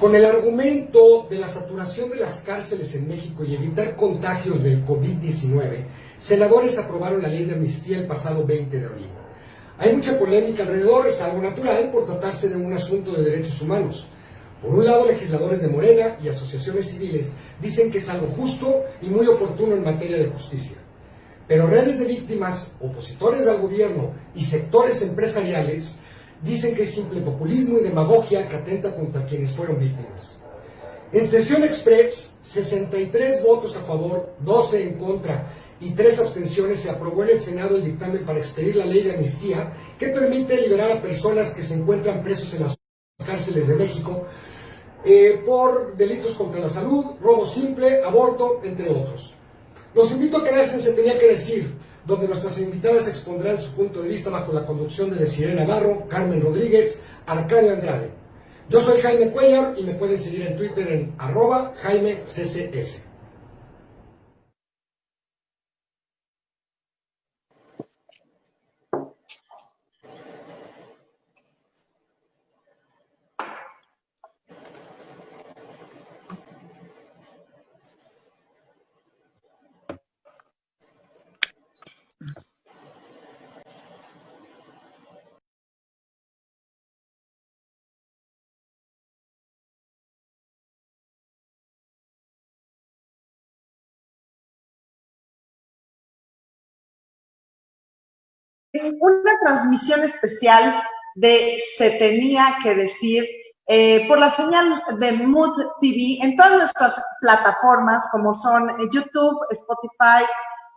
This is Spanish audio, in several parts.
Con el argumento de la saturación de las cárceles en México y evitar contagios del COVID-19, senadores aprobaron la ley de amnistía el pasado 20 de abril. Hay mucha polémica alrededor, es algo natural por tratarse de un asunto de derechos humanos. Por un lado, legisladores de Morena y asociaciones civiles dicen que es algo justo y muy oportuno en materia de justicia. Pero redes de víctimas, opositores al gobierno y sectores empresariales dicen que es simple populismo y demagogia que atenta contra quienes fueron víctimas. En sesión express, 63 votos a favor, 12 en contra y 3 abstenciones, se aprobó en el Senado el dictamen para expedir la ley de amnistía que permite liberar a personas que se encuentran presos en las cárceles de México por delitos contra la salud, robo simple, aborto, entre otros. Los invito a quedarse en Se Tenía que Decir, donde nuestras invitadas expondrán su punto de vista bajo la conducción de Desiree Navarro, Carmen Rodríguez, Arcadio Andrade. Yo soy Jaime Cuellar y me pueden seguir en Twitter en @JaimeCCS. Una transmisión especial de Se Tenía que Decir por la señal de Mood TV en todas nuestras plataformas como son YouTube, Spotify,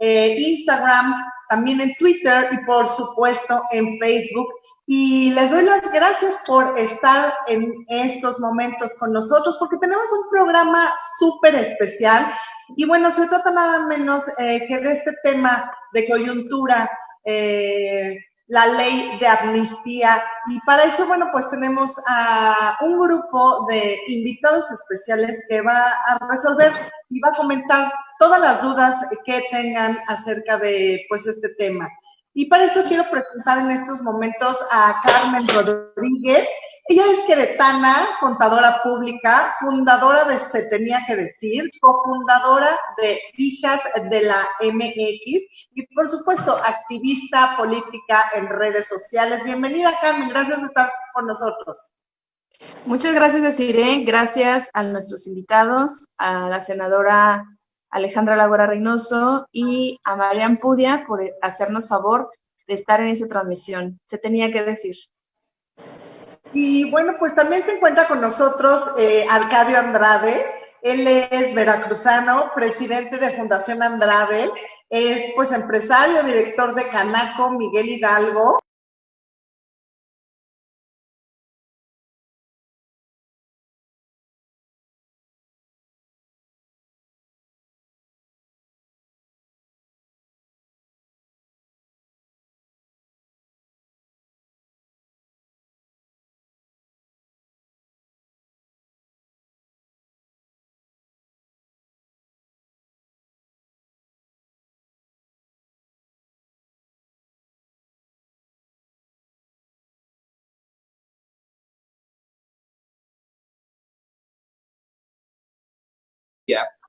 Instagram, también en Twitter y por supuesto en Facebook. Y les doy las gracias por estar en estos momentos con nosotros porque tenemos un programa súper especial y bueno, se trata nada menos que de este tema de coyuntura, la ley de amnistía, y para eso, bueno, pues tenemos a un grupo de invitados especiales que va a resolver y va a comentar todas las dudas que tengan acerca de, pues, este tema. Y para eso quiero presentar en estos momentos a Carmen Rodríguez. Ella es queretana, contadora pública, fundadora de Se Tenía que Decir, cofundadora de Hijas de la MX y, por supuesto, activista política en redes sociales. Bienvenida, Carmen, gracias por estar con nosotros. Muchas gracias, Desiree. Gracias a nuestros invitados, a la senadora Alejandra Lagora Reynoso y a Marian Pudia por hacernos favor de estar en esa transmisión. Se tenía que decir. Y bueno, pues también se encuentra con nosotros Arcadio Andrade. Él es veracruzano, presidente de Fundación Andrade, es pues empresario, director de Canaco Miguel Hidalgo.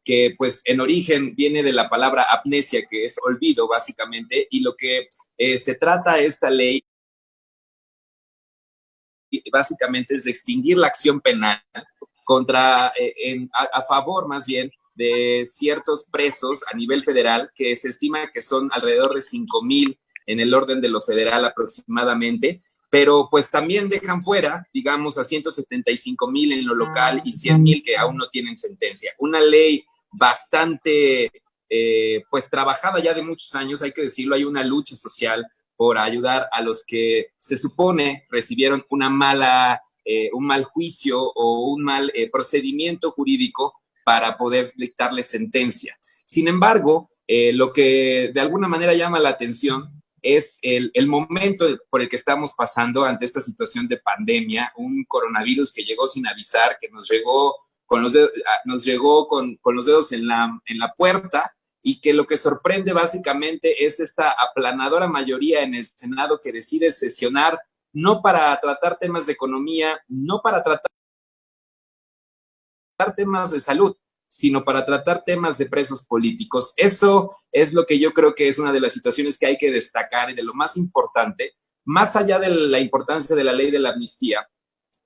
Que pues en origen viene de la palabra amnesia, que es olvido básicamente, y lo que se trata esta ley básicamente es de extinguir la acción penal contra, a favor más bien de ciertos presos a nivel federal, que se estima que son alrededor de 5,000 en el orden de lo federal aproximadamente, pero pues también dejan fuera, digamos, a 175,000 en lo local y 100,000 que aún no tienen sentencia. Una ley bastante, pues, trabajada ya de muchos años, hay que decirlo, hay una lucha social por ayudar a los que se supone recibieron una mala, un mal juicio o un mal procedimiento jurídico para poder dictarle sentencia. Sin embargo, lo que de alguna manera llama la atención es el momento por el que estamos pasando ante esta situación de pandemia, un coronavirus que llegó sin avisar, que nos llegó con los dedos en la puerta, y que lo que sorprende básicamente es esta aplanadora mayoría en el Senado que decide sesionar no para tratar temas de economía, no para tratar temas de salud, sino para tratar temas de presos políticos. Eso es lo que yo creo que es una de las situaciones que hay que destacar y de lo más importante, más allá de la importancia de la ley de la amnistía,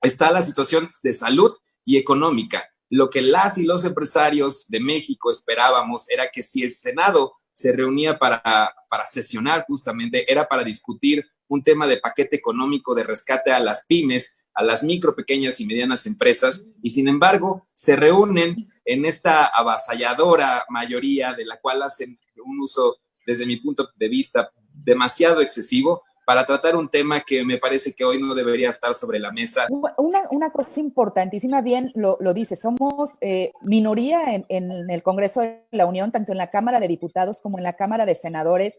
está la situación de salud y económica. Lo que las y los empresarios de México esperábamos era que si el Senado se reunía para sesionar justamente, era para discutir un tema de paquete económico de rescate a las pymes, a las micro, pequeñas y medianas empresas, y sin embargo se reúnen en esta avasalladora mayoría de la cual hacen un uso, desde mi punto de vista, demasiado excesivo para tratar un tema que me parece que hoy no debería estar sobre la mesa. Una cosa importantísima, bien lo dice, somos minoría en el Congreso de la Unión, tanto en la Cámara de Diputados como en la Cámara de Senadores,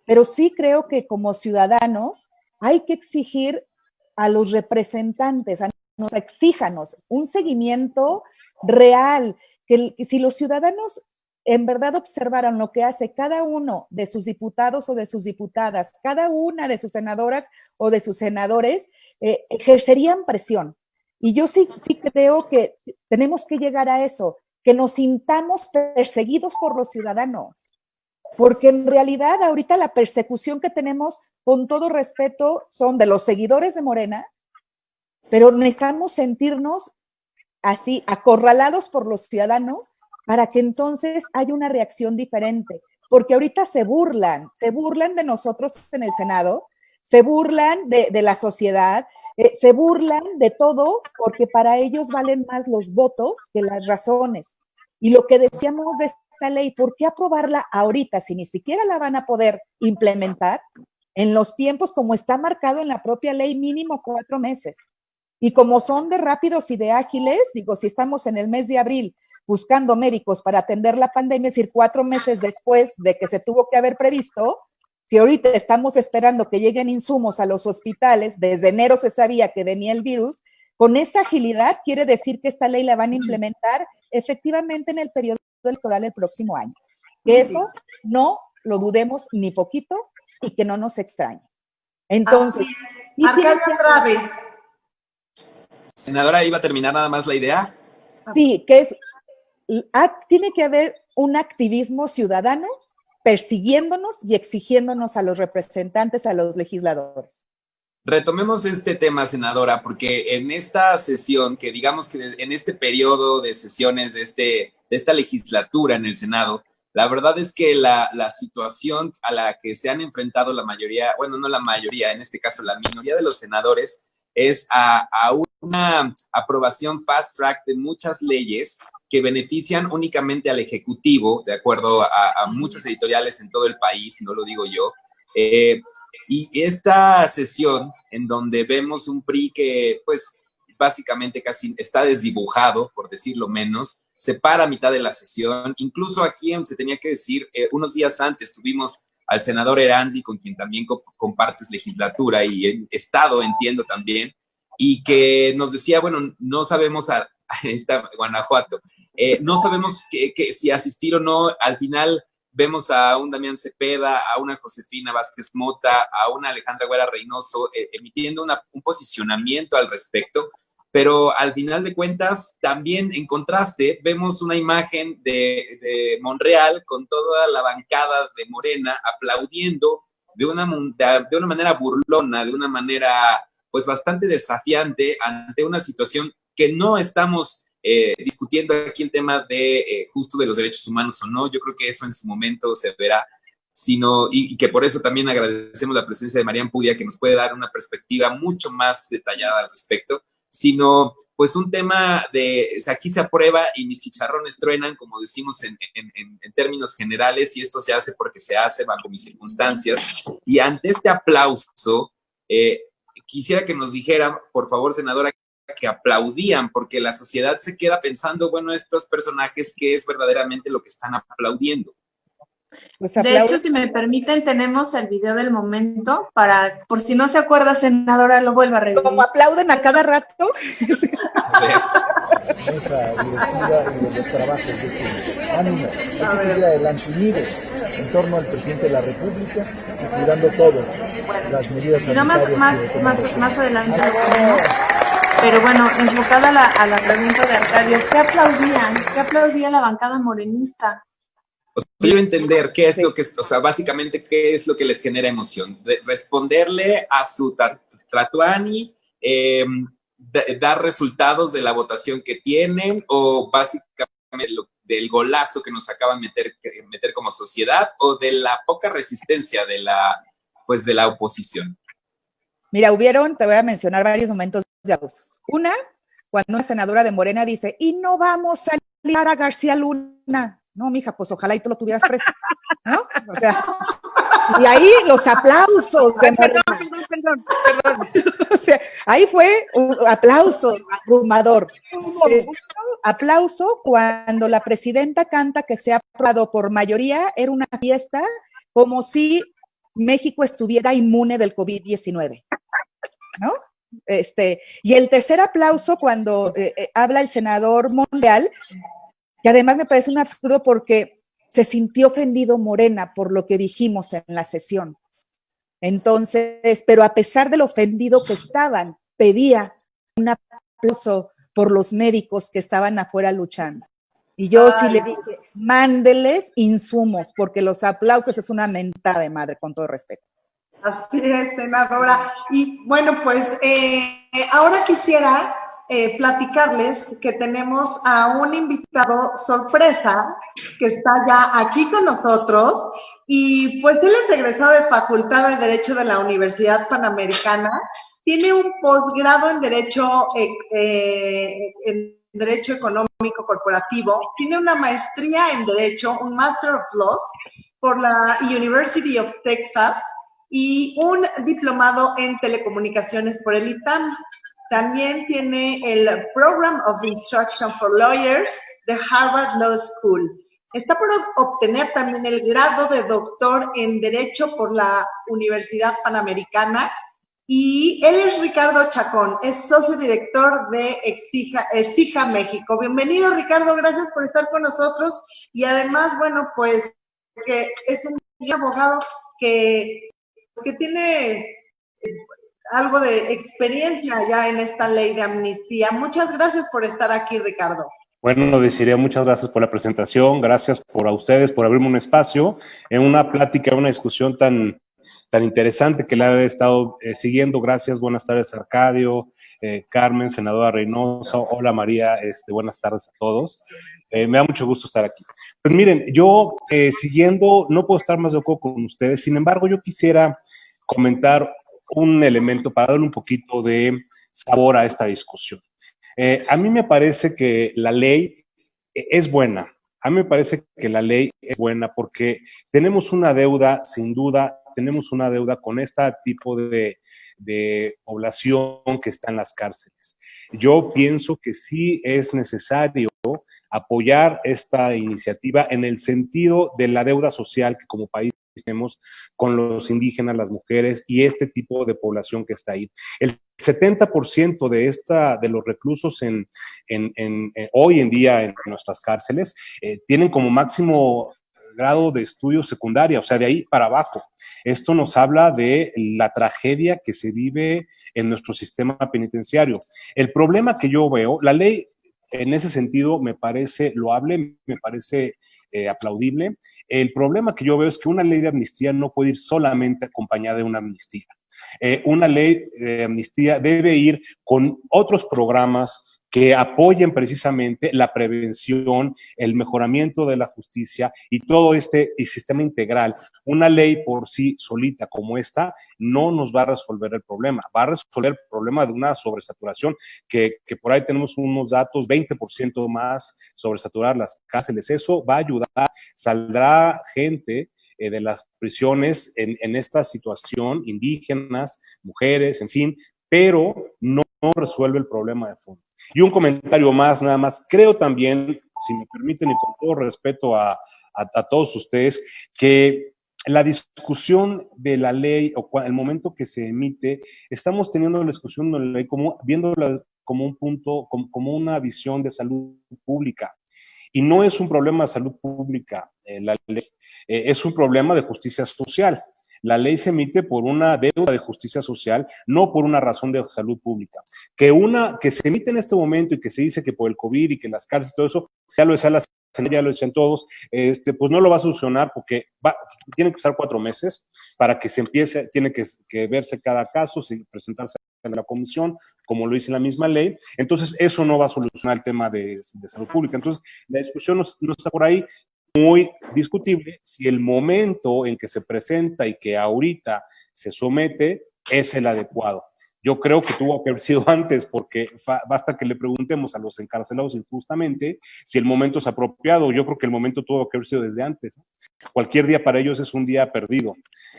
pero sí creo que como ciudadanos hay que exigir a los representantes, exíjanos un seguimiento real, que si los ciudadanos en verdad observaran lo que hace cada uno de sus diputados o de sus diputadas, cada una de sus senadoras o de sus senadores, ejercerían presión. Y yo sí creo que tenemos que llegar a eso, que nos sintamos perseguidos por los ciudadanos, porque en realidad ahorita la persecución que tenemos, con todo respeto, son de los seguidores de Morena, pero necesitamos sentirnos así acorralados por los ciudadanos para que entonces haya una reacción diferente, porque ahorita se burlan de nosotros en el Senado, se burlan de la sociedad, se burlan de todo, porque para ellos valen más los votos que las razones. Y lo que decíamos de esta ley, ¿por qué aprobarla ahorita si ni siquiera la van a poder implementar en los tiempos como está marcado en la propia ley, mínimo 4 meses? Y como son de rápidos y de ágiles, digo, si estamos en el mes de abril buscando médicos para atender la pandemia, es decir, 4 meses después de que se tuvo que haber previsto, si ahorita estamos esperando que lleguen insumos a los hospitales, desde enero se sabía que venía el virus, con esa agilidad quiere decir que esta ley la van a implementar efectivamente en el periodo electoral el próximo año. Que eso no lo dudemos ni poquito y que no nos extrañe. Entonces, Arcadio Andrade. Senadora, ¿iba a terminar nada más la idea? Sí, que tiene que haber un activismo ciudadano persiguiéndonos y exigiéndonos a los representantes, a los legisladores. Retomemos este tema, senadora, porque en esta sesión, que digamos que en este periodo de sesiones de esta legislatura en el Senado, la verdad es que la situación a la que se han enfrentado la mayoría, bueno, no la mayoría, en este caso la minoría de los senadores, es a una aprobación fast track de muchas leyes que benefician únicamente al Ejecutivo, de acuerdo a muchas editoriales en todo el país, no lo digo yo. Y esta sesión en donde vemos un PRI que, pues, básicamente casi está desdibujado, por decirlo menos, se para a mitad de la sesión. Incluso aquí se tenía que decir, unos días antes tuvimos al senador Erandi, con quien también compartes legislatura y el Estado, entiendo también, y que nos decía, bueno, no sabemos Guanajuato, no sabemos si asistir o no. Al final vemos a un Damián Cepeda, a una Josefina Vázquez Mota, a una Alejandra Güera Reynoso emitiendo un posicionamiento al respecto, pero al final de cuentas también en contraste vemos una imagen de Monreal con toda la bancada de Morena aplaudiendo de una manera burlona, de una manera pues bastante desafiante ante una situación que no estamos discutiendo aquí el tema de justo de los derechos humanos o no. Yo creo que eso en su momento se verá, y que por eso también agradecemos la presencia de Marian Pudia, que nos puede dar una perspectiva mucho más detallada al respecto, sino pues un tema aquí se aprueba y mis chicharrones truenan, como decimos en términos generales, y esto se hace porque se hace bajo mis circunstancias. Y ante este aplauso, quisiera que nos dijera, por favor, senadora, que aplaudían, porque la sociedad se queda pensando, bueno, estos personajes, ¿qué es verdaderamente lo que están aplaudiendo? Pues de hecho, si me permiten, tenemos el video del momento para, por si no se acuerda, senadora, lo vuelva a revivir. Como aplauden a cada rato. Esa directiva y de los trabajos de este ánimo, hay que seguir adelante, unidos en torno al presidente de la República y cuidando todo las medidas sanitarias. Si no, más adelante. Pero bueno, enfocada a la pregunta de Arcadio, ¿qué aplaudían? ¿Qué aplaudía la bancada morenista? O sea, quiero entender qué es lo que, o sea, básicamente qué es lo que les genera emoción. Responderle a su Tlatuani, dar resultados de la votación que tienen, o básicamente del golazo que nos acaban de meter como sociedad, o de la poca resistencia de la oposición. Mira, te voy a mencionar varios momentos de abusos. Una, cuando una senadora de Morena dice, y no vamos a liar a García Luna. No, mija, pues ojalá y tú lo tuvieras preso, ¿no? O sea, y ahí los aplausos de Morena. Perdón. O sea, ahí fue un aplauso abrumador. Aplauso cuando la presidenta canta que se ha aprobado por mayoría, era una fiesta como si México estuviera inmune del COVID-19, ¿no? Y el tercer aplauso cuando habla el senador Monreal, que además me parece un absurdo porque se sintió ofendido Morena por lo que dijimos en la sesión. Entonces, pero a pesar de lo ofendido que estaban, pedía un aplauso por los médicos que estaban afuera luchando. Y yo sí le dije, mándeles insumos, porque los aplausos es una mentada de madre, con todo respeto. Así es, senadora. Y bueno, pues ahora quisiera platicarles que tenemos a un invitado sorpresa que está ya aquí con nosotros y pues él es egresado de Facultad de Derecho de la Universidad Panamericana, tiene un posgrado en Derecho Económico Corporativo, tiene una maestría en Derecho, un Master of Laws por la University of Texas y un diplomado en Telecomunicaciones por el ITAM. También tiene el Program of Instruction for Lawyers de Harvard Law School. Está por obtener también el grado de doctor en Derecho por la Universidad Panamericana. Y él es Ricardo Chacón, es socio director de Exija México. Bienvenido, Ricardo, gracias por estar con nosotros. Y además, bueno, pues que es un abogado que tiene algo de experiencia ya en esta ley de amnistía. Muchas gracias por estar aquí, Ricardo. Bueno, Desiree, muchas gracias por la presentación, gracias a ustedes por abrirme un espacio en una plática, una discusión tan interesante que la he estado siguiendo. Gracias, buenas tardes, Arcadio, Carmen, senadora Reynoso, hola María, buenas tardes a todos. Me da mucho gusto estar aquí. Pues miren, yo siguiendo, no puedo estar más de acuerdo con ustedes, sin embargo, yo quisiera comentar un elemento para darle un poquito de sabor a esta discusión. A mí me parece que la ley es buena. A mí me parece que la ley es buena porque tenemos una deuda, sin duda, tenemos una deuda con este tipo de población que está en las cárceles. Yo pienso que sí es necesario apoyar esta iniciativa en el sentido de la deuda social que como país tenemos con los indígenas, las mujeres y este tipo de población que está ahí. El 70% de los reclusos hoy en día en nuestras cárceles tienen como máximo grado de estudio secundaria, o sea, de ahí para abajo. Esto nos habla de la tragedia que se vive en nuestro sistema penitenciario. El problema que yo veo, la ley en ese sentido me parece loable, me parece aplaudible. El problema que yo veo es que una ley de amnistía no puede ir solamente acompañada de una amnistía. Una ley de amnistía debe ir con otros programas que apoyen precisamente la prevención, el mejoramiento de la justicia y todo este sistema integral. Una ley por sí solita como esta no nos va a resolver el problema, va a resolver el problema de una sobresaturación, que por ahí tenemos unos datos, 20% más sobresaturar las cárceles. Eso va a ayudar, saldrá gente de las prisiones en esta situación, indígenas, mujeres, en fin, pero no resuelve el problema de fondo. Y un comentario más, nada más. Creo también, si me permiten y con todo respeto a todos ustedes, que la discusión de la ley o el momento que se emite, estamos teniendo la discusión de la ley viéndola como un punto, como una visión de salud pública. Y no es un problema de salud pública la ley, es un problema de justicia social. La ley se emite por una deuda de justicia social, no por una razón de salud pública. Que se emite en este momento y que se dice que por el COVID y que las cárceles y todo eso, ya lo decía ya lo decían todos, pues no lo va a solucionar porque tiene que pasar 4 meses para que se empiece, tiene que verse cada caso, presentarse en la comisión, como lo dice la misma ley. Entonces, eso no va a solucionar el tema de salud pública. Entonces, la discusión no está por ahí. Muy discutible si el momento en que se presenta y que ahorita se somete es el adecuado. Yo creo que tuvo que haber sido antes, porque basta que le preguntemos a los encarcelados injustamente si el momento es apropiado. Yo creo que el momento tuvo que haber sido desde antes, ¿no? Cualquier día para ellos es un día perdido.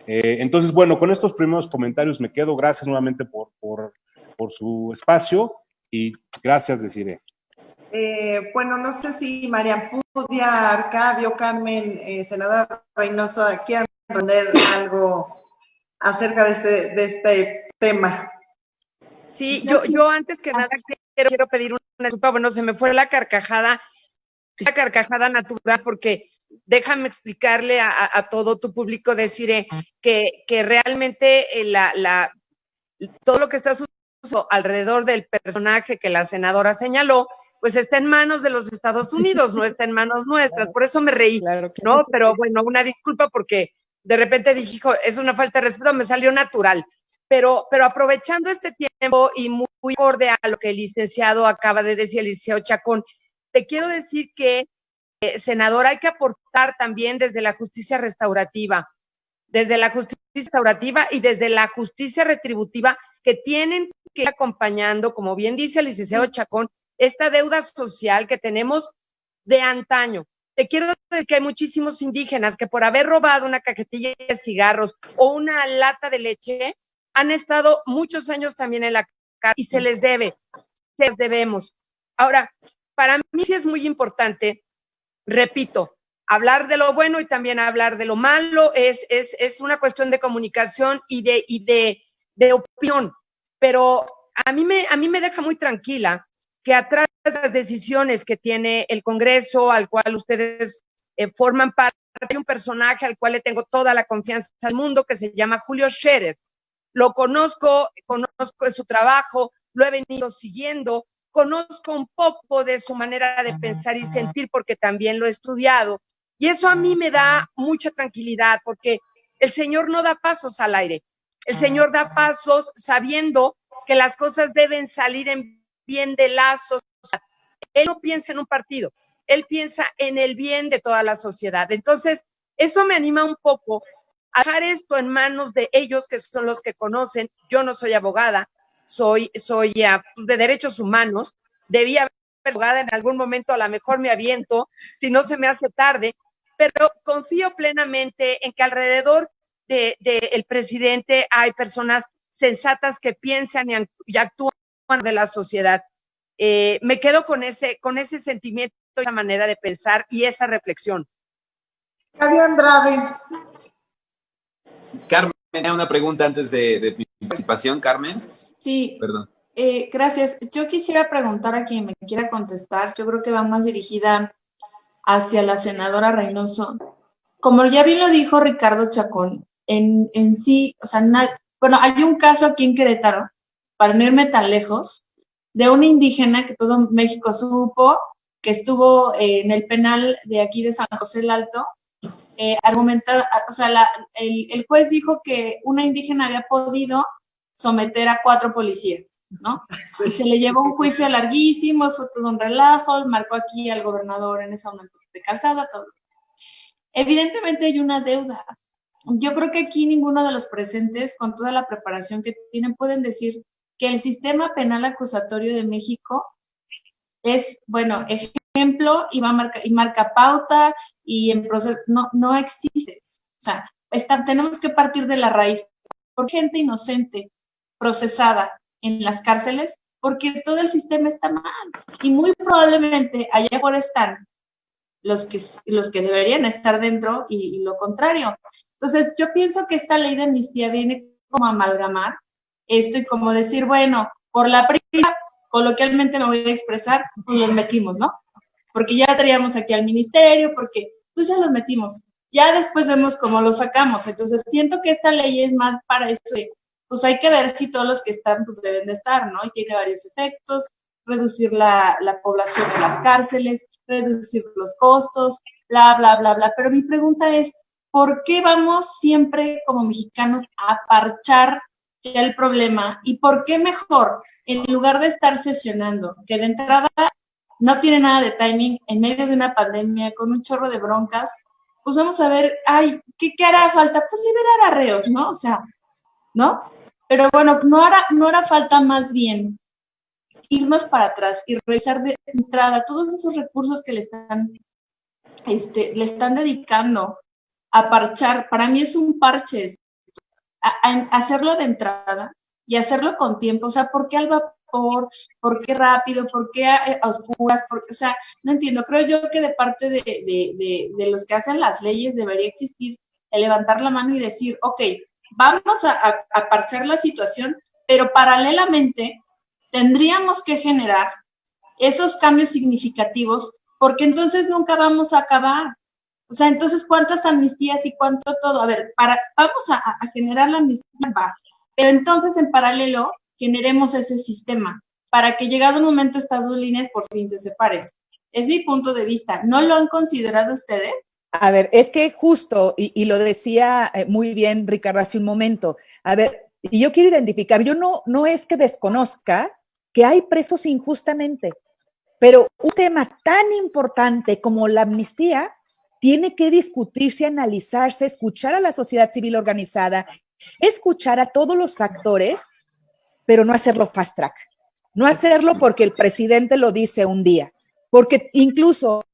Entonces, bueno, con estos primeros comentarios me quedo. Gracias nuevamente por su espacio y gracias, Desiree. Bueno, no sé si María Pudia, Arcadio, Carmen, senadora Reynoso, quieran responder algo acerca de este tema. Sí, yo antes que nada quiero pedir una disculpa. Bueno, se me fue la carcajada natural, porque déjame explicarle a todo tu público, Desiree, que realmente todo lo que está sucediendo alrededor del personaje que la senadora señaló, pues está en manos de los Estados Unidos, no está en manos nuestras. Por eso me reí, ¿no? Pero bueno, una disculpa porque de repente dije, hijo, es una falta de respeto, me salió natural. Pero aprovechando este tiempo y muy acorde a lo que el licenciado acaba de decir, el licenciado Chacón, te quiero decir que, senadora, hay que aportar también desde la justicia restaurativa y desde la justicia retributiva, que tienen que ir acompañando, como bien dice el licenciado Chacón, esta deuda social que tenemos de antaño. Te quiero decir que hay muchísimos indígenas que por haber robado una cajetilla de cigarros o una lata de leche, han estado muchos años también en la cárcel y se les debemos. Ahora, para mí sí es muy importante, repito, hablar de lo bueno y también hablar de lo malo. Es una cuestión de comunicación y de opinión, pero a mí me deja muy tranquila que atrás de las decisiones que tiene el Congreso, al cual ustedes forman parte, hay un personaje al cual le tengo toda la confianza del mundo, que se llama Julio Scherer. Lo conozco de su trabajo, lo he venido siguiendo, conozco un poco de su manera de pensar y sentir porque también lo he estudiado, y eso a mí me da mucha tranquilidad, porque el señor no da pasos al aire, el señor da pasos sabiendo que las cosas deben salir en bien de la sociedad. Él no piensa en un partido, él piensa en el bien de toda la sociedad. Entonces, eso me anima un poco a dejar esto en manos de ellos, que son los que conocen. Yo no soy abogada, soy de derechos humanos, debía haber abogada en algún momento, a lo mejor me aviento, si no se me hace tarde, pero confío plenamente en que alrededor del presidente hay personas sensatas que piensan y actúan de la sociedad. Me quedo con ese sentimiento, esa manera de pensar y esa reflexión. Arcadio Andrade. Carmen, una pregunta antes de mi participación, Carmen. Sí, Perdón. Gracias. Yo quisiera preguntar a quien me quiera contestar. Yo creo que va más dirigida hacia la senadora Reynoso. Como ya bien lo dijo Ricardo Chacón, en sí, o sea, bueno, hay un caso aquí en Querétaro, para no irme tan lejos, de una indígena que todo México supo, que estuvo en el penal de aquí de San José el Alto, argumentada, o sea, el juez dijo que una indígena había podido someter a 4 policías, ¿no? Y se le llevó un juicio larguísimo, fue todo un relajo, marcó aquí al gobernador en esa momento de Calzada, todo. Evidentemente hay una deuda. Yo creo que aquí ninguno de los presentes, con toda la preparación que tienen, pueden decir que el sistema penal acusatorio de México es, bueno, ejemplo y marca pauta y en proceso, no existe eso. O sea, tenemos que partir de la raíz. Por gente inocente procesada en las cárceles, porque todo el sistema está mal. Y muy probablemente allá afuera están los que deberían estar dentro y lo contrario. Entonces, yo pienso que esta ley de amnistía viene como a amalgamar esto y como decir, bueno, por la prisa, coloquialmente me voy a expresar, pues los metimos, ¿no? Porque ya traíamos aquí al ministerio, porque pues ya los metimos. Ya después vemos cómo lo sacamos. Entonces, siento que esta ley es más para eso de, pues hay que ver si todos los que están, pues deben de estar, ¿no? Y tiene varios efectos, reducir la población en las cárceles, reducir los costos, bla, bla, bla, bla. Pero mi pregunta es, ¿por qué vamos siempre como mexicanos a parchar ya el problema? ¿Y por qué mejor, en lugar de estar sesionando, que de entrada no tiene nada de timing, en medio de una pandemia, con un chorro de broncas, pues vamos a ver, ay, ¿qué hará falta? Pues liberar a reos, ¿no? O sea, ¿no? Pero bueno, no hará falta más bien irnos para atrás y revisar de entrada todos esos recursos que le están dedicando a parchar. Para mí es un parche, a hacerlo de entrada y hacerlo con tiempo. O sea, ¿por qué al vapor? ¿Por qué rápido? ¿Por qué a oscuras? Porque, o sea, no entiendo. Creo yo que de parte de los que hacen las leyes debería existir el levantar la mano y decir, ok, vamos a parchar la situación, pero paralelamente tendríamos que generar esos cambios significativos, porque entonces nunca vamos a acabar. O sea, entonces, ¿cuántas amnistías y cuánto todo? A ver, vamos a generar la amnistía, va, pero entonces en paralelo generemos ese sistema para que llegado un momento estas dos líneas por fin se separen. Es mi punto de vista. ¿No lo han considerado ustedes? A ver, es que justo, y lo decía muy bien Ricardo hace un momento, a ver, y yo quiero identificar, yo no es que desconozca que hay presos injustamente, pero un tema tan importante como la amnistía tiene que discutirse, analizarse, escuchar a la sociedad civil organizada, escuchar a todos los actores, pero no hacerlo fast track, no hacerlo porque el presidente lo dice un día, porque incluso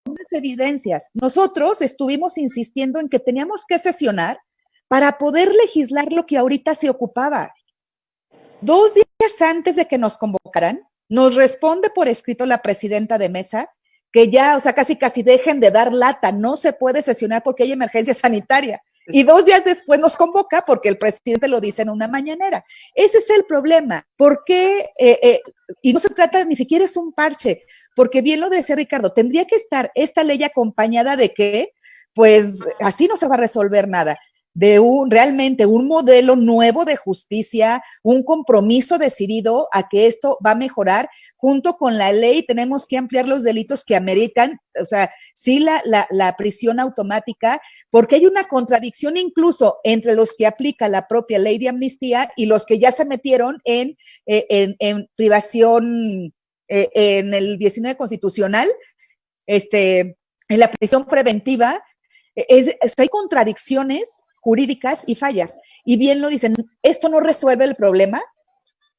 unas evidencias, nosotros estuvimos insistiendo en que teníamos que sesionar para poder legislar lo que ahorita se ocupaba. 2 días antes de que nos convocaran, nos responde por escrito la presidenta de mesa que ya, o sea, casi dejen de dar lata, no se puede sesionar porque hay emergencia sanitaria. Y 2 días después nos convoca porque el presidente lo dice en una mañanera. Ese es el problema. ¿Por qué? Y no se trata, ni siquiera es un parche, porque bien lo decía Ricardo, tendría que estar esta ley acompañada de que, pues, así no se va a resolver nada, de realmente un modelo nuevo de justicia, un compromiso decidido a que esto va a mejorar. Junto con la ley tenemos que ampliar los delitos que ameritan, o sea, sí la prisión automática, porque hay una contradicción incluso entre los que aplica la propia ley de amnistía y los que ya se metieron en privación, en el 19 constitucional, en la prisión preventiva. Hay contradicciones jurídicas y fallas. Y bien lo dicen, esto no resuelve el problema,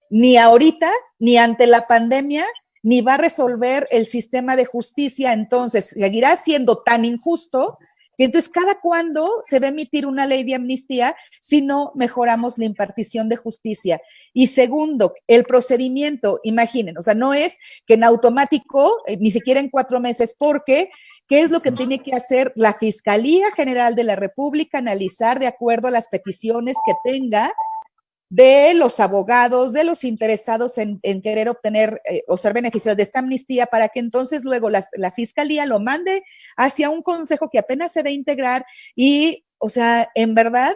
ni ahorita, ni ante la pandemia, ni va a resolver el sistema de justicia. Entonces, seguirá siendo tan injusto que entonces cada cuándo se va a emitir una ley de amnistía si no mejoramos la impartición de justicia. Y segundo, el procedimiento, imaginen, o sea, no es que en automático, ni siquiera en 4 meses, porque ¿qué es lo que tiene que hacer la Fiscalía General de la República? Analizar de acuerdo a las peticiones que tenga de los abogados, de los interesados en querer obtener o ser beneficiarios de esta amnistía, para que entonces luego la Fiscalía lo mande hacia un consejo que apenas se va a integrar. Y, o sea, en verdad,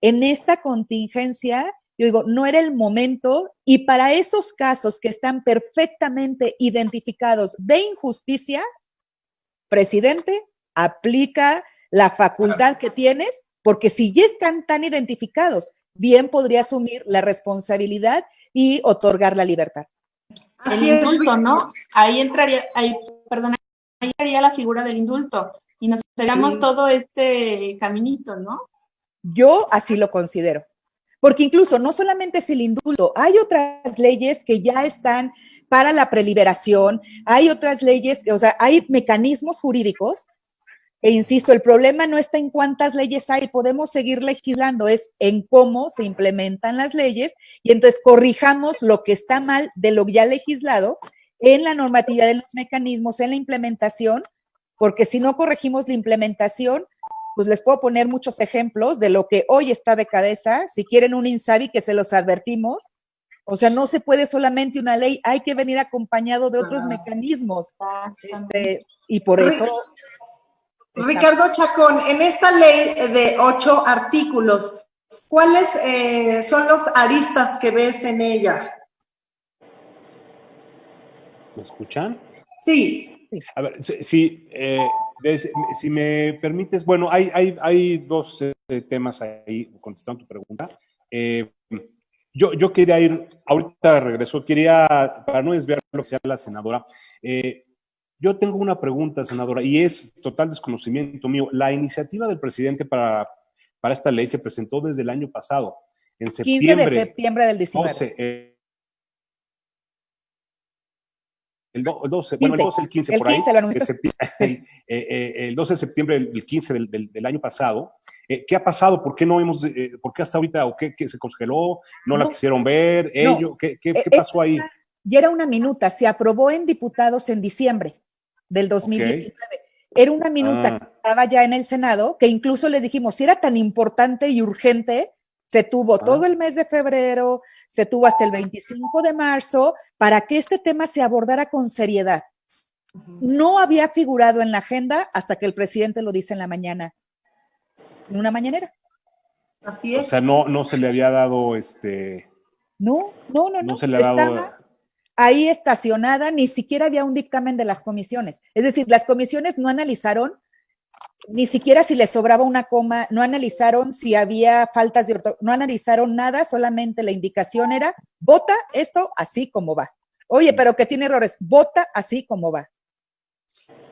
en esta contingencia, yo digo, no era el momento, y para esos casos que están perfectamente identificados de injusticia, presidente, aplica la facultad que tienes, porque si ya están tan identificados, bien podría asumir la responsabilidad y otorgar la libertad. El indulto, ¿no? Ahí entraría la figura del indulto y nos hagamos todo este caminito, ¿no? Yo así lo considero. Porque incluso no solamente es el indulto, hay otras leyes que ya están para la preliberación, hay otras leyes, o sea, hay mecanismos jurídicos, e insisto, el problema no está en cuántas leyes hay, podemos seguir legislando, es en cómo se implementan las leyes, y entonces corrijamos lo que está mal de lo ya legislado en la normatividad de los mecanismos, en la implementación, porque si no corregimos la implementación, pues les puedo poner muchos ejemplos de lo que hoy está de cabeza. Si quieren un INSABI, que se los advertimos. O sea, no se puede solamente una ley, hay que venir acompañado de otros mecanismos. Y por eso Ricardo Chacón, en esta ley de 8 artículos, ¿cuáles son los aristas que ves en ella? ¿Me escuchan? Sí. A ver, si me permites, bueno, hay dos temas ahí, contestando tu pregunta. Yo quería ir, ahorita regreso, para no desviar lo que sea la senadora, yo tengo una pregunta, senadora, y es total desconocimiento mío. La iniciativa del presidente para esta ley se presentó desde el año pasado, en 15 de septiembre del 19. 12, el 12, 15, bueno, el 12, el 15, por 15 ahí, lo anunció. el 12 de septiembre, el 15 del año pasado. ¿Qué ha pasado? ¿Por qué no hemos, por qué hasta ahorita, o qué se congeló? ¿No la quisieron ver? No. ¿Qué pasó ahí? Y era una minuta, se aprobó en diputados en diciembre del 2019. Okay. Era una minuta que estaba ya en el Senado, que incluso les dijimos, si era tan importante y urgente, se tuvo todo el mes de febrero, se tuvo hasta el 25 de marzo, para que este tema se abordara con seriedad. No había figurado en la agenda hasta que el presidente lo dice en la mañana, en una mañanera. Así es. O sea, no se le había dado No se le había dado... Estaba ahí estacionada, ni siquiera había un dictamen de las comisiones. Es decir, las comisiones no analizaron ni siquiera si les sobraba una coma, no analizaron si había faltas de ortografía, no analizaron nada, solamente la indicación era, vota esto así como va. Oye, pero que tiene errores, vota así como va.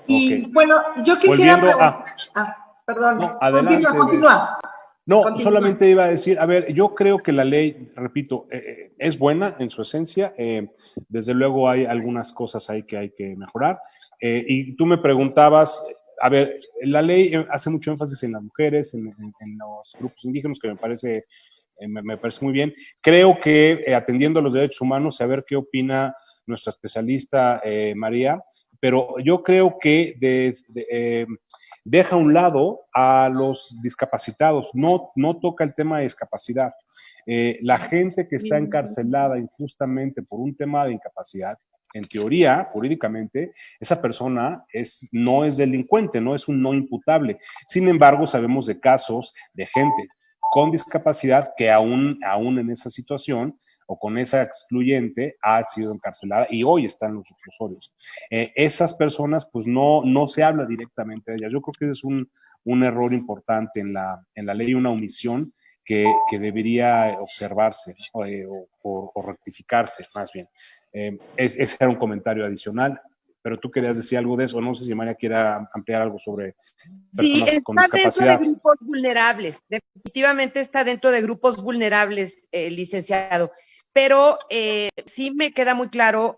Y bueno, yo quisiera preguntar... perdón, no, adelante, continúa. No, solamente iba a decir, a ver, yo creo que la ley, repito, es buena en su esencia, desde luego hay algunas cosas ahí que hay que mejorar, y tú me preguntabas, a ver, la ley hace mucho énfasis en las mujeres, en los grupos indígenas, que me parece muy bien. Creo que atendiendo a los derechos humanos, a ver qué opina nuestra especialista María, pero yo creo que deja a un lado a los discapacitados, no toca el tema de discapacidad. La gente que está encarcelada injustamente por un tema de incapacidad, en teoría, jurídicamente, esa persona no es delincuente, no es un no imputable. Sin embargo, sabemos de casos de gente con discapacidad que aún en esa situación o con esa excluyente ha sido encarcelada y hoy está en los reclusorios. Esas personas, pues no se habla directamente de ellas. Yo creo que es un error importante en la ley, una omisión que debería observarse o rectificarse, más bien. Ese era un comentario adicional, pero tú querías decir algo de eso, no sé si María quiera ampliar algo sobre personas con discapacidad. Sí, está dentro de grupos vulnerables, definitivamente está dentro de grupos vulnerables, licenciado, pero sí me queda muy claro,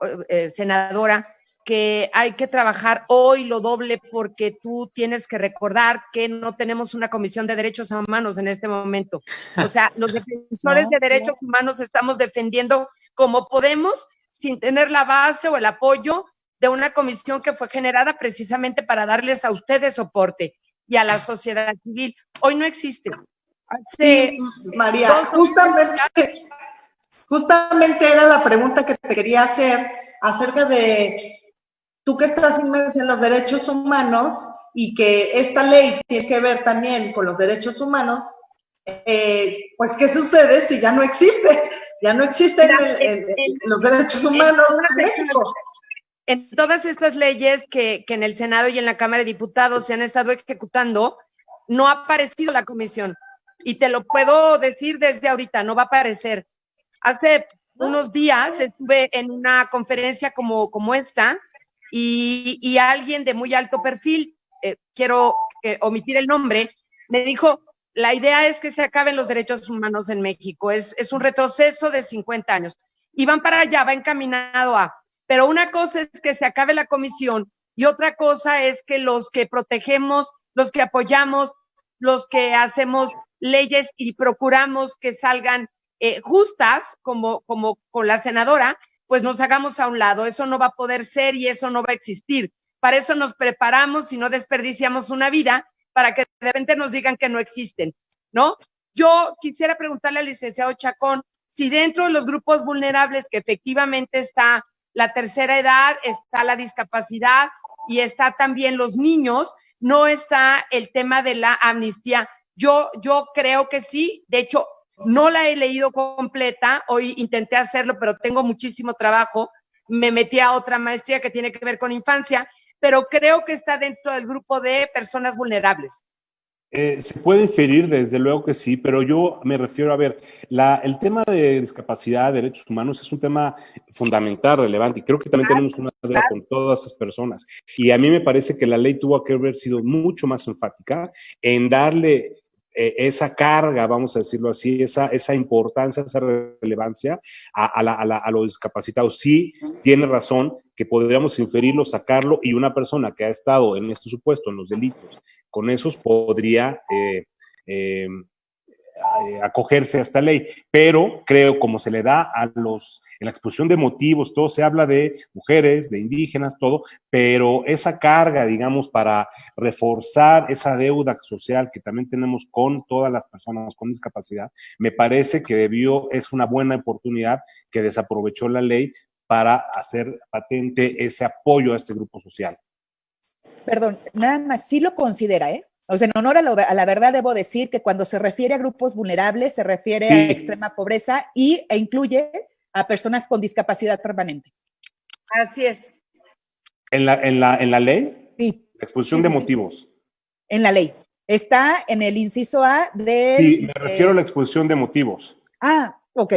senadora, que hay que trabajar hoy lo doble porque tú tienes que recordar que no tenemos una comisión de derechos humanos en este momento. O sea, los defensores de derechos humanos estamos defendiendo como podemos sin tener la base o el apoyo de una comisión que fue generada precisamente para darles a ustedes soporte y a la sociedad civil. Hoy no existe. Sí, María, justamente era la pregunta que te quería hacer acerca de tú que estás inmersa en los derechos humanos y que esta ley tiene que ver también con los derechos humanos, pues ¿qué sucede si ya no existe? Ya no existen los derechos humanos en México. En todas estas leyes que en el Senado y en la Cámara de Diputados se han estado ejecutando, no ha aparecido la comisión. Y te lo puedo decir desde ahorita, no va a aparecer. Hace unos días estuve en una conferencia como esta y alguien de muy alto perfil, quiero omitir el nombre, me dijo, la idea es que se acaben los derechos humanos en México. Es un retroceso de 50 años. Y van para allá, va encaminado a... Pero una cosa es que se acabe la comisión y otra cosa es que los que protegemos, los que apoyamos, los que hacemos leyes y procuramos que salgan justas, como con la senadora, pues nos hagamos a un lado. Eso no va a poder ser y eso no va a existir. Para eso nos preparamos y no desperdiciamos una vida para que de repente nos digan que no existen, ¿no? Yo quisiera preguntarle al licenciado Chacón si dentro de los grupos vulnerables que efectivamente está la tercera edad, está la discapacidad y está también los niños, no está el tema de la amnistía. Yo creo que sí, de hecho, no la he leído completa, hoy intenté hacerlo, pero tengo muchísimo trabajo, me metí a otra maestría que tiene que ver con infancia, pero creo que está dentro del grupo de personas vulnerables. Se puede inferir, desde luego que sí, pero yo me refiero a ver, el tema de discapacidad, derechos humanos, es un tema fundamental, relevante, y creo que también tenemos una deuda con todas esas personas. Y a mí me parece que la ley tuvo que haber sido mucho más enfática en darle esa carga, vamos a decirlo así, esa importancia, esa relevancia a los discapacitados. Sí, tiene razón que podríamos inferirlo, sacarlo, y una persona que ha estado en este supuesto, en los delitos, con esos podría acogerse a esta ley, pero creo como se le da en la exposición de motivos, todo se habla de mujeres, de indígenas, todo, pero esa carga, digamos, para reforzar esa deuda social que también tenemos con todas las personas con discapacidad, me parece que es una buena oportunidad que desaprovechó la ley para hacer patente ese apoyo a este grupo social. Perdón, nada más, sí lo considera, ¿eh? O sea, en honor a la verdad debo decir que cuando se refiere a grupos vulnerables, se refiere a extrema pobreza e incluye a personas con discapacidad permanente. Así es. ¿En la ley? Sí. La exposición de motivos. En la ley. Está en el inciso A de... Sí, me refiero a la exposición de motivos. Ah, ok.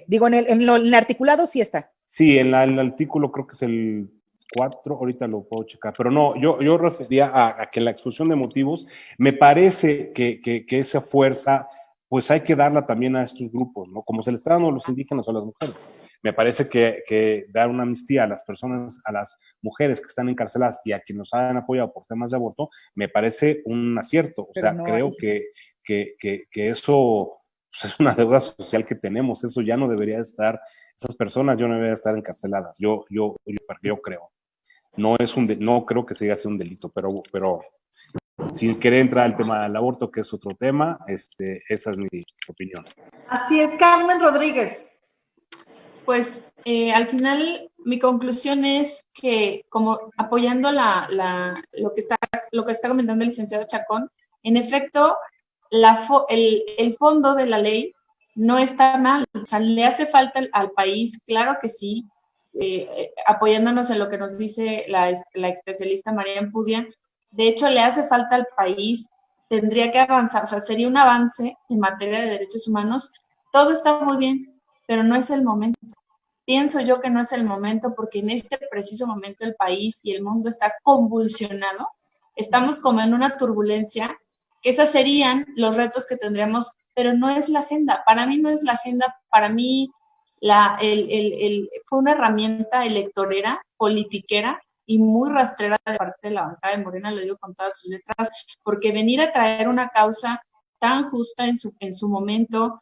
Digo, en el articulado sí está. Sí, en el artículo creo que es el 4, ahorita lo puedo checar, pero no, yo refería a que la exposición de motivos, me parece que esa fuerza, pues hay que darla también a estos grupos, ¿no? Como se le está dando a los indígenas o a las mujeres. Me parece que dar una amnistía a las personas, a las mujeres que están encarceladas y a quienes nos han apoyado por temas de aborto, me parece un acierto. O sea, no creo que eso pues, es una deuda social que tenemos. Eso ya no debería estar, esas personas ya no deberían estar encarceladas. Yo creo. No creo que siga siendo un delito, pero sin querer entrar al tema del aborto, que es otro tema, esa es mi opinión. Así es, Carmen Rodríguez. Pues al final mi conclusión es que, como apoyando lo que está comentando el licenciado Chacón, en efecto, el fondo de la ley no está mal, o sea, le hace falta al país, claro que sí, apoyándonos en lo que nos dice la especialista María Pudia. De hecho, le hace falta al país, tendría que avanzar, o sea, sería un avance en materia de derechos humanos. Todo está muy bien, pero no es el momento. Pienso yo que no es el momento, porque en este preciso momento el país y el mundo está convulsionado. Estamos como en una turbulencia, que esos serían los retos que tendríamos, pero no es la agenda. Para mí no es la agenda, para mí fue una herramienta electorera, politiquera y muy rastrera de parte de la bancada de Morena, lo digo con todas sus letras, porque venir a traer una causa tan justa en su momento,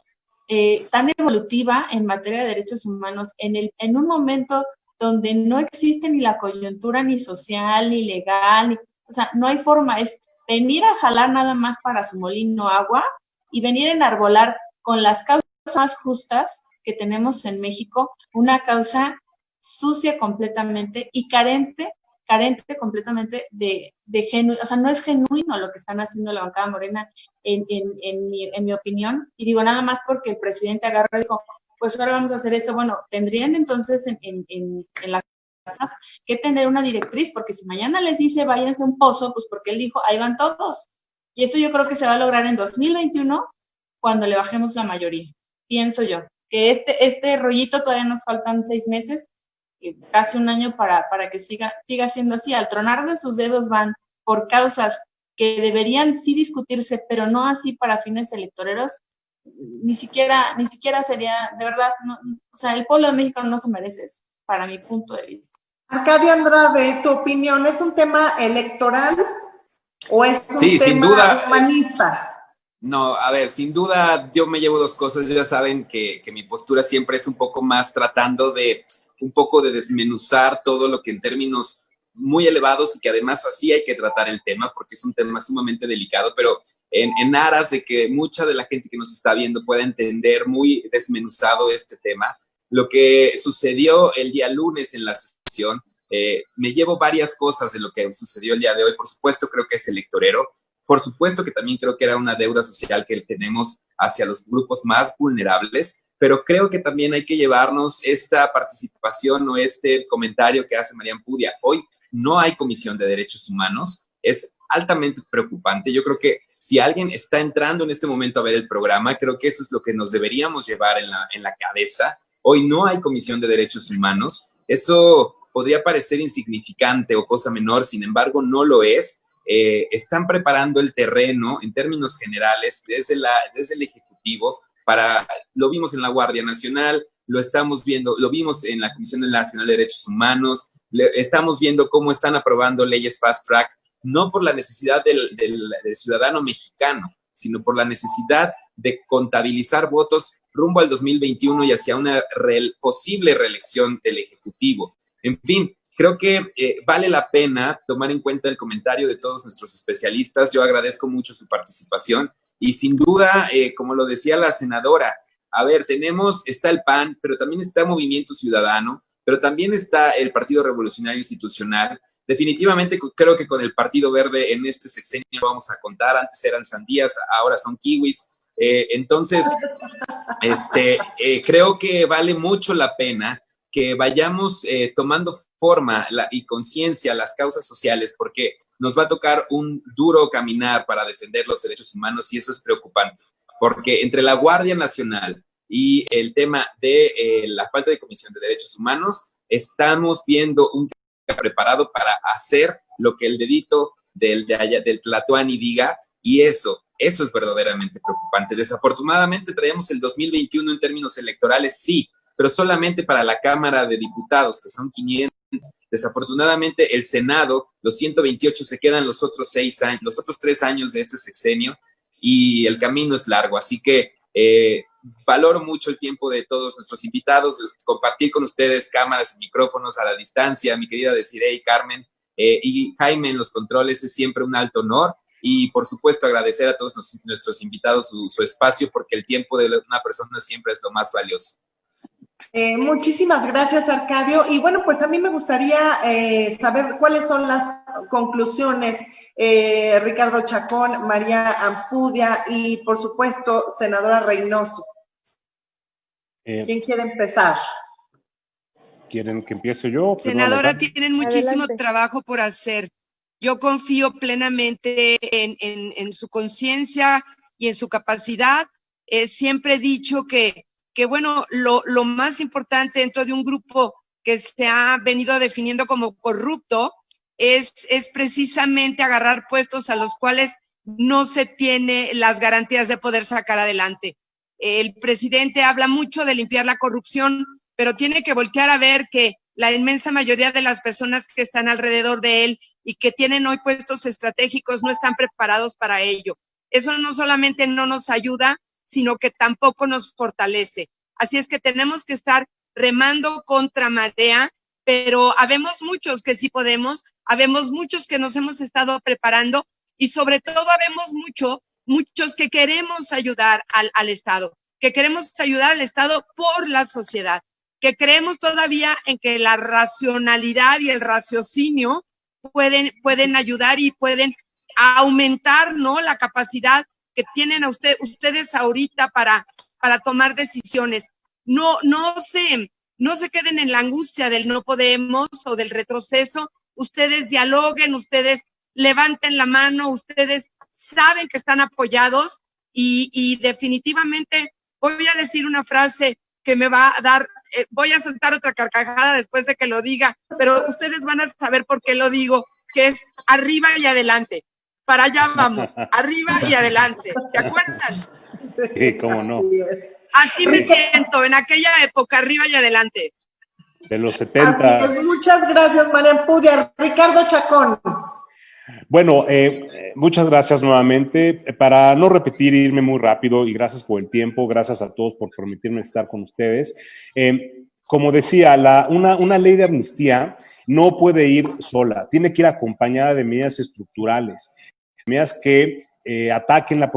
tan evolutiva en materia de derechos humanos, en un momento donde no existe ni la coyuntura ni social, ni legal, o sea, no hay forma, es venir a jalar nada más para su molino agua y venir a enarbolar con las causas más justas que tenemos en México, una causa sucia completamente y carente completamente de genuino, o sea, no es genuino lo que están haciendo la bancada Morena en mi opinión, y digo nada más porque el presidente agarró y dijo, pues ahora vamos a hacer esto. Bueno, tendrían entonces en las casas que tener una directriz, porque si mañana les dice váyanse a un pozo, pues porque él dijo, ahí van todos, y eso yo creo que se va a lograr en 2021 cuando le bajemos la mayoría, pienso yo, que este rollito todavía nos faltan 6 meses, casi un año para que siga siendo así. Al tronar de sus dedos van por causas que deberían sí discutirse, pero no así para fines electoreros, ni siquiera sería, de verdad, no, o sea, el pueblo de México no se merece eso, para mi punto de vista. Arcadio Andrade, ¿tu opinión es un tema electoral o es un tema sin duda, humanista? No, a ver, sin duda yo me llevo 2 cosas. Ya saben que mi postura siempre es un poco más tratando de un poco de desmenuzar todo lo que en términos muy elevados, y que además así hay que tratar el tema porque es un tema sumamente delicado, pero en aras de que mucha de la gente que nos está viendo pueda entender muy desmenuzado este tema. Lo que sucedió el día lunes en la sesión Me llevo varias cosas de lo que sucedió el día de hoy. Por supuesto, creo que es electorero. Por supuesto que también creo que era una deuda social que tenemos hacia los grupos más vulnerables, pero creo que también hay que llevarnos esta participación o este comentario que hace Marian Pudia. Hoy no hay Comisión de Derechos Humanos, es altamente preocupante. Yo creo que si alguien está entrando en este momento a ver el programa, creo que eso es lo que nos deberíamos llevar en la cabeza. Hoy no hay Comisión de Derechos Humanos. Eso podría parecer insignificante o cosa menor, sin embargo, no lo es. Están preparando el terreno en términos generales desde el Ejecutivo lo vimos en la Guardia Nacional, lo estamos viendo, lo vimos en la Comisión Nacional de Derechos Humanos, estamos viendo cómo están aprobando leyes fast track, no por la necesidad del ciudadano mexicano, sino por la necesidad de contabilizar votos rumbo al 2021 y hacia una posible reelección del Ejecutivo. En fin, creo que vale la pena tomar en cuenta el comentario de todos nuestros especialistas. Yo agradezco mucho su participación y sin duda, como lo decía la senadora, a ver, está el PAN, pero también está Movimiento Ciudadano, pero también está el Partido Revolucionario Institucional. Definitivamente creo que con el Partido Verde en este sexenio vamos a contar. Antes eran sandías, ahora son kiwis. Entonces, creo que vale mucho la pena que vayamos tomando forma y conciencia a las causas sociales, porque nos va a tocar un duro caminar para defender los derechos humanos y eso es preocupante, porque entre la Guardia Nacional y el tema de la falta de Comisión de Derechos Humanos, estamos viendo un preparado para hacer lo que el dedito del Tlatoani diga, y eso es verdaderamente preocupante. Desafortunadamente traemos el 2021 en términos electorales, sí, pero solamente para la Cámara de Diputados, que son 500. Desafortunadamente el Senado, los 128 se quedan los otros 3 años de este sexenio y el camino es largo, así que valoro mucho el tiempo de todos nuestros invitados, compartir con ustedes cámaras y micrófonos a la distancia, mi querida Desiree y Carmen, y Jaime en los controles, es siempre un alto honor. Y, por supuesto, agradecer a todos nuestros invitados su espacio, porque el tiempo de una persona siempre es lo más valioso. Muchísimas gracias, Arcadio. Y bueno, pues a mí me gustaría saber cuáles son las conclusiones, Ricardo Chacón, María Ampudia y, por supuesto, senadora Reynoso. ¿Quién quiere empezar? ¿Quieren que empiece yo? Senadora, tienen muchísimo Adelante. trabajo por hacer. Yo confío plenamente en su conciencia y en su capacidad. Siempre he dicho que bueno, lo más importante dentro de un grupo que se ha venido definiendo como corrupto es precisamente agarrar puestos a los cuales no se tiene las garantías de poder sacar adelante. El presidente habla mucho de limpiar la corrupción, pero tiene que voltear a ver que la inmensa mayoría de las personas que están alrededor de él y que tienen hoy puestos estratégicos no están preparados para ello. Eso no solamente no nos ayuda, sino que tampoco nos fortalece. Así es que tenemos que estar remando contra marea, pero habemos muchos que sí podemos, habemos muchos que nos hemos estado preparando y sobre todo habemos muchos que queremos ayudar al Estado, que queremos ayudar al Estado por la sociedad, que creemos todavía en que la racionalidad y el raciocinio pueden ayudar y pueden aumentar, ¿no?, la capacidad que tienen ustedes ahorita para tomar decisiones. No se queden en la angustia del no podemos o del retroceso. Ustedes dialoguen, ustedes levanten la mano, ustedes saben que están apoyados y definitivamente voy a decir una frase que me va a dar, voy a soltar otra carcajada después de que lo diga, pero ustedes van a saber por qué lo digo, que es arriba y adelante. Para allá vamos, arriba y adelante. ¿Se acuerdan? Sí, cómo no. Así me siento, en aquella época, arriba y adelante. De los 70. Muchas gracias, María Ampudia. Ricardo Chacón. Bueno, muchas gracias nuevamente. Para no repetir, irme muy rápido, y gracias por el tiempo, gracias a todos por permitirme estar con ustedes. Como decía, una ley de amnistía no puede ir sola, tiene que ir acompañada de medidas estructurales, medidas que ataquen la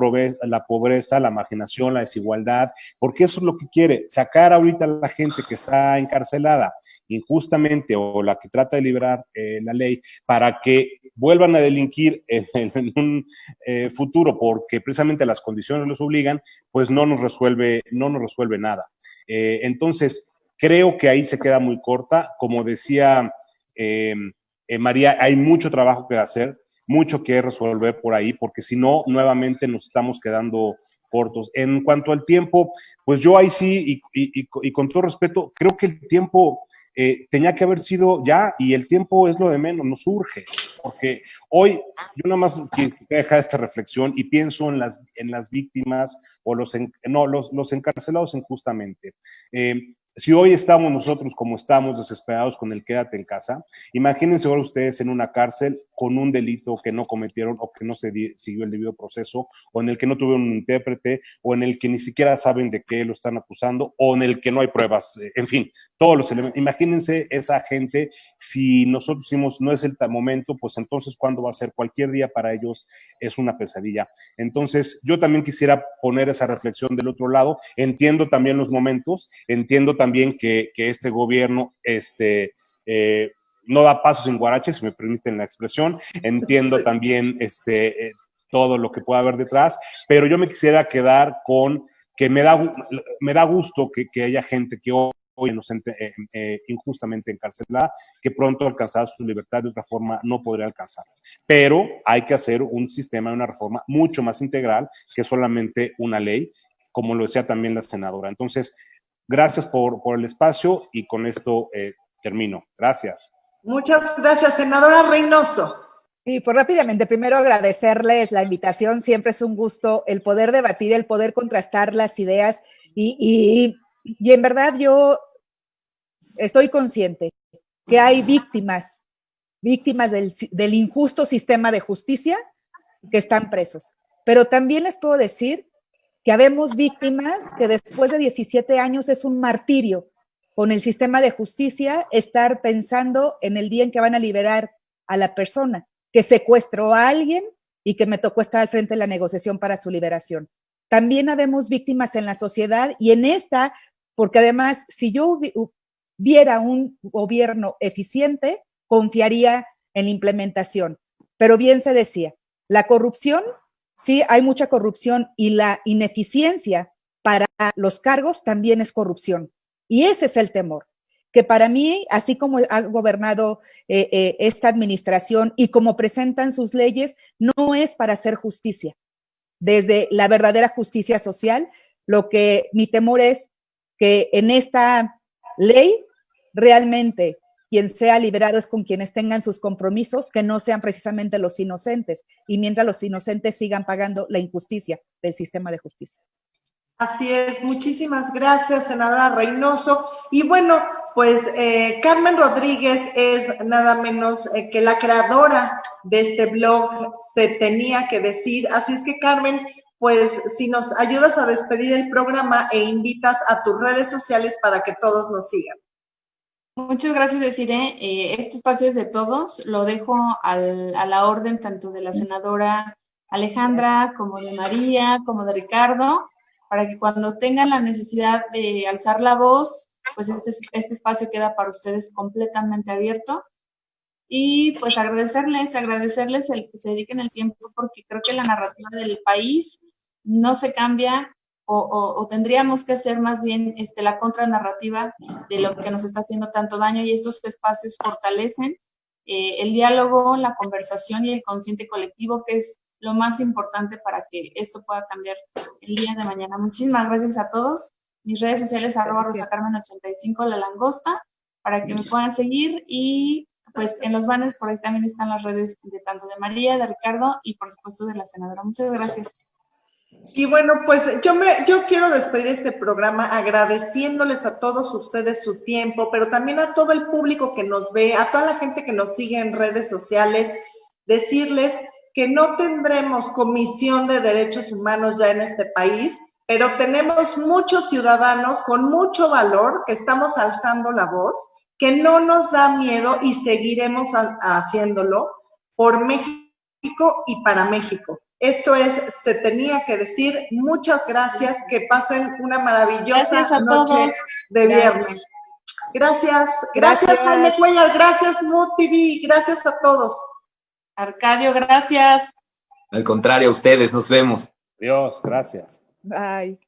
pobreza, la marginación, la desigualdad, porque eso es lo que quiere, sacar ahorita a la gente que está encarcelada injustamente o la que trata de liberar la ley para que vuelvan a delinquir en un futuro, porque precisamente las condiciones los obligan, pues no nos resuelve nada. Entonces, creo que ahí se queda muy corta. Como decía María, hay mucho trabajo que hacer, mucho que resolver por ahí, porque si no, nuevamente nos estamos quedando cortos. En cuanto al tiempo, pues yo ahí sí, y con todo respeto, creo que el tiempo tenía que haber sido ya, y el tiempo es lo de menos, nos urge, porque hoy yo nada más quiero dejar esta reflexión y pienso en las víctimas o los encarcelados injustamente. Si hoy estamos nosotros como estamos desesperados con el quédate en casa, imagínense ahora ustedes en una cárcel con un delito que no cometieron o que no se siguió el debido proceso, o en el que no tuvieron un intérprete, o en el que ni siquiera saben de qué lo están acusando, o en el que no hay pruebas, en fin, todos los elementos. Imagínense esa gente, si nosotros decimos no es el momento, pues entonces ¿cuándo va a ser? Cualquier día para ellos es una pesadilla. Entonces yo también quisiera poner esa reflexión del otro lado. Entiendo también los momentos, entiendo también que este gobierno no da pasos sin guaraches, si me permiten la expresión. Entiendo también todo lo que pueda haber detrás, pero yo me quisiera quedar con que me da gusto que haya gente que hoy inocente, injustamente encarcelada, que pronto alcanzará su libertad, de otra forma no podría alcanzar. Pero hay que hacer un sistema, una reforma mucho más integral que solamente una ley, como lo decía también la senadora. Entonces, gracias por el espacio y con esto termino. Gracias. Muchas gracias, senadora Reynoso. Y pues rápidamente, primero agradecerles la invitación, siempre es un gusto el poder debatir, el poder contrastar las ideas y en verdad yo estoy consciente que hay víctimas del injusto sistema de justicia que están presos, pero también les puedo decir que habemos víctimas que después de 17 años es un martirio con el sistema de justicia estar pensando en el día en que van a liberar a la persona que secuestró a alguien y que me tocó estar al frente de la negociación para su liberación. También habemos víctimas en la sociedad y en esta, porque además, si yo viera un gobierno eficiente, confiaría en la implementación. Pero bien se decía, la corrupción, sí, hay mucha corrupción y la ineficiencia para los cargos también es corrupción. Y ese es el temor, que para mí, así como ha gobernado esta administración y como presentan sus leyes, no es para hacer justicia. Desde la verdadera justicia social, lo que mi temor es que en esta ley realmente quien sea liberado es con quienes tengan sus compromisos, que no sean precisamente los inocentes, y mientras los inocentes sigan pagando la injusticia del sistema de justicia. Así es, muchísimas gracias, senadora Reynoso. Y bueno, pues Carmen Rodríguez es nada menos que la creadora de este blog Se Tenía que Decir. Así es que, Carmen, pues si nos ayudas a despedir el programa e invitas a tus redes sociales para que todos nos sigan. Muchas gracias, Desiree. Este espacio es de todos. Lo dejo a la orden tanto de la senadora Alejandra como de María, como de Ricardo, para que cuando tengan la necesidad de alzar la voz, pues este espacio queda para ustedes completamente abierto. Y pues agradecerles el que se dediquen el tiempo, porque creo que la narrativa del país no se cambia o tendríamos que hacer más bien la contranarrativa de lo que nos está haciendo tanto daño, y estos espacios fortalecen el diálogo, la conversación y el consciente colectivo, que es lo más importante para que esto pueda cambiar el día de mañana. Muchísimas gracias a todos. Mis redes sociales @rosacarmen85 la langosta, para que me puedan seguir, y pues en los banners por ahí también están las redes de tanto de María, de Ricardo y por supuesto de la senadora. Muchas gracias. Y bueno, pues yo quiero despedir este programa agradeciéndoles a todos ustedes su tiempo, pero también a todo el público que nos ve, a toda la gente que nos sigue en redes sociales, decirles que no tendremos Comisión de Derechos Humanos ya en este país, pero tenemos muchos ciudadanos con mucho valor que estamos alzando la voz, que no nos da miedo y seguiremos haciéndolo por México y para México. Esto es Se Tenía que Decir. Muchas gracias, que pasen una maravillosa Gracias a noche todos. de viernes. Gracias Jaime Cuellar, gracias Mood TV, gracias a todos. Arcadio, gracias. Al contrario, a ustedes, nos vemos. Adiós, gracias. Bye.